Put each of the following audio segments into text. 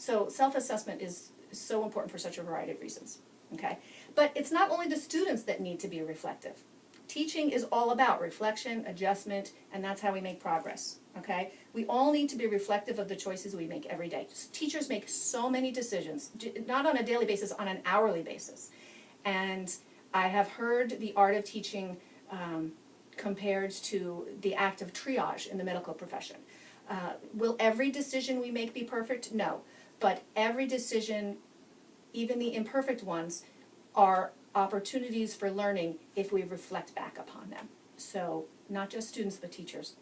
So self-assessment is so important for such a variety of reasons, okay? But it's not only the students that need to be reflective. Teaching is all about reflection, adjustment, and that's how we make progress, okay? We all need to be reflective of the choices we make every day. Teachers make so many decisions, not on a daily basis, on an hourly basis. And I have heard the art of teaching compared to the act of triage in the medical profession. Will every decision we make be perfect? No. But every decision, even the imperfect ones, are opportunities for learning if we reflect back upon them. So not just students, but teachers.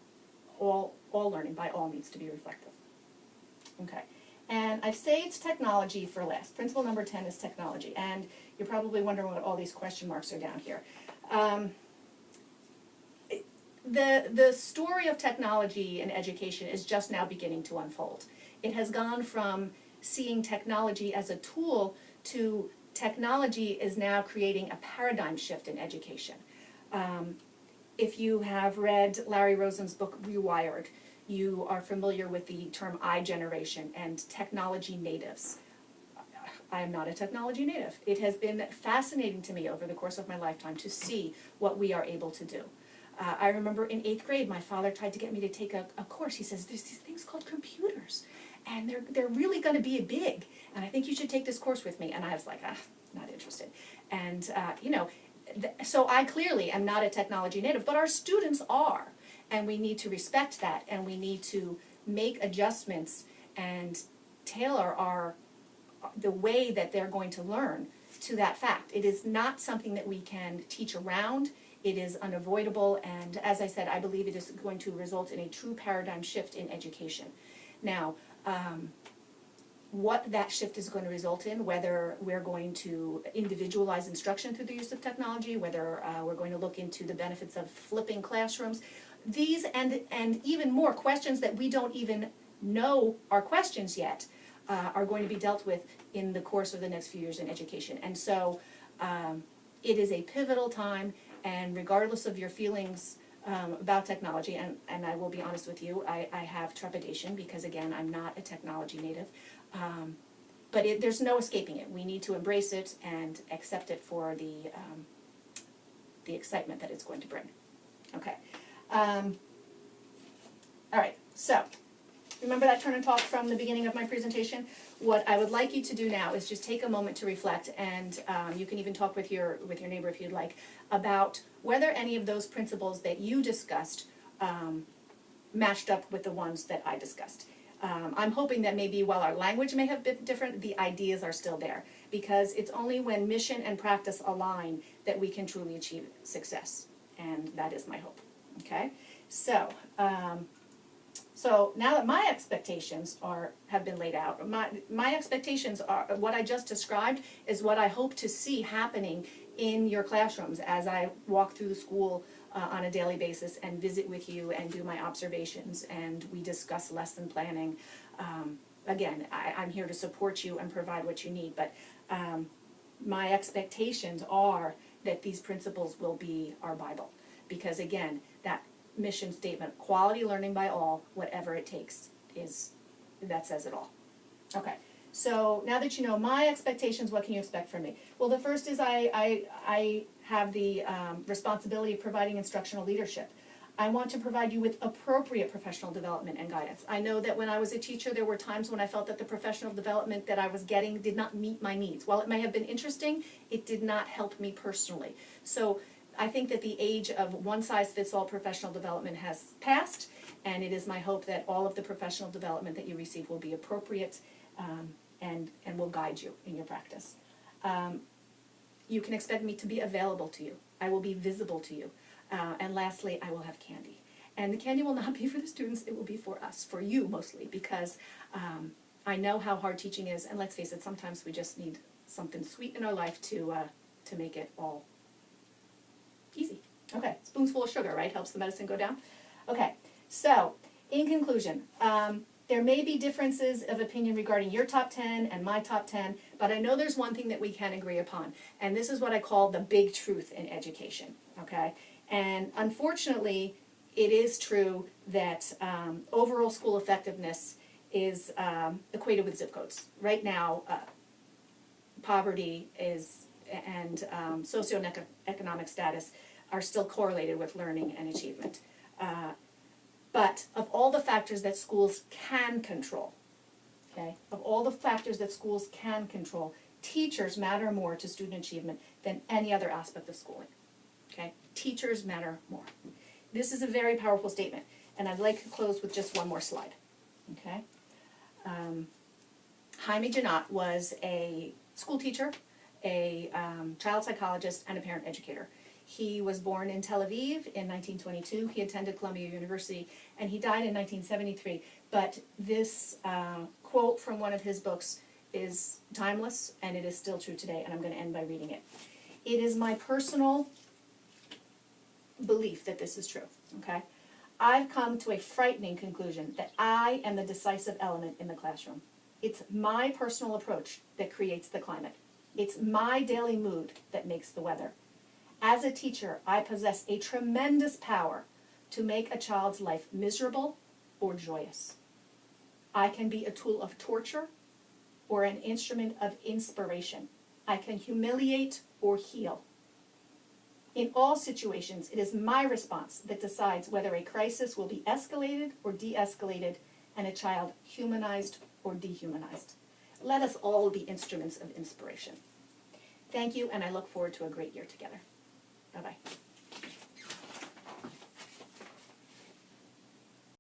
All learning by all needs to be reflective. Okay. And I've saved technology for last. Principle number 10 is technology. And you're probably wondering what all these question marks are down here. The story of technology in education is just now beginning to unfold. It has gone from seeing technology as a tool to technology is now creating a paradigm shift in education. If you have read Larry Rosen's book, Rewired, you are familiar with the term iGeneration and technology natives. I am not a technology native. It has been fascinating to me over the course of my lifetime to see what we are able to do. I remember in 8th grade, my father tried to get me to take a course. He says, there's these things called computers, and they're really going to be big, and I think you should take this course with me. And I was like, not interested. And, so I clearly am not a technology native, but our students are, and we need to respect that, and we need to make adjustments and tailor the way that they're going to learn to that fact. It is not something that we can teach around. It is unavoidable, and as I said, I believe it is going to result in a true paradigm shift in education. Now, what that shift is going to result in, whether we're going to individualize instruction through the use of technology, whether we're going to look into the benefits of flipping classrooms, these and even more questions that we don't even know are questions yet are going to be dealt with in the course of the next few years in education. And so it is a pivotal time, and regardless of your feelings about technology, and I will be honest with you, I have trepidation because, again, I'm not a technology native. But there's no escaping it. We need to embrace it and accept it for the excitement that it's going to bring. Okay. All right, so remember that turn and talk from the beginning of my presentation? What I would like you to do now is just take a moment to reflect, and you can even talk with your neighbor if you'd like, about whether any of those principles that you discussed matched up with the ones that I discussed. I'm hoping that maybe while our language may have been different, the ideas are still there, because it's only when mission and practice align that we can truly achieve success, and that is my hope. Okay, so so now that my expectations have been laid out, my expectations are what I just described is what I hope to see happening in your classrooms as I walk through the school on a daily basis and visit with you and do my observations and we discuss lesson planning. Again, I'm here to support you and provide what you need, but my expectations are that these principles will be our Bible, because again, that mission statement, quality learning by all, whatever it takes, that says it all. Okay, so now that you know my expectations, what can you expect from me? Well, the first is I have the responsibility of providing instructional leadership. I want to provide you with appropriate professional development and guidance. I know that when I was a teacher, there were times when I felt that the professional development that I was getting did not meet my needs. While it may have been interesting, it did not help me personally. So I think that the age of one-size-fits-all professional development has passed, and it is my hope that all of the professional development that you receive will be appropriate and will guide you in your practice. You can expect me to be available to you. I will be visible to you. And lastly, I will have candy. And the candy will not be for the students, it will be for us, for you mostly, because I know how hard teaching is, and let's face it, sometimes we just need something sweet in our life to make it all easy. Okay, spoonful of sugar, right? Helps the medicine go down. Okay, so in conclusion, there may be differences of opinion regarding your top 10 and my top 10, but I know there's one thing that we can agree upon, and this is what I call the big truth in education, okay? And unfortunately, it is true that overall school effectiveness is equated with zip codes. Right now, poverty is and socioeconomic status are still correlated with learning and achievement. But of all the factors that schools can control, okay, of all the factors that schools can control, teachers matter more to student achievement than any other aspect of schooling. Okay, teachers matter more. This is a very powerful statement, and I'd like to close with just one more slide. Okay, Jaime Janot was a school teacher, a child psychologist, and a parent educator. He was born in Tel Aviv in 1922. He attended Columbia University, and he died in 1973. But this quote from one of his books is timeless, and it is still true today, and I'm going to end by reading it. It is my personal belief that this is true, okay? I've come to a frightening conclusion that I am the decisive element in the classroom. It's my personal approach that creates the climate. It's my daily mood that makes the weather. As a teacher, I possess a tremendous power to make a child's life miserable or joyous. I can be a tool of torture or an instrument of inspiration. I can humiliate or heal. In all situations, it is my response that decides whether a crisis will be escalated or de-escalated and a child humanized or dehumanized. Let us all be instruments of inspiration. Thank you, and I look forward to a great year together. Bye-bye.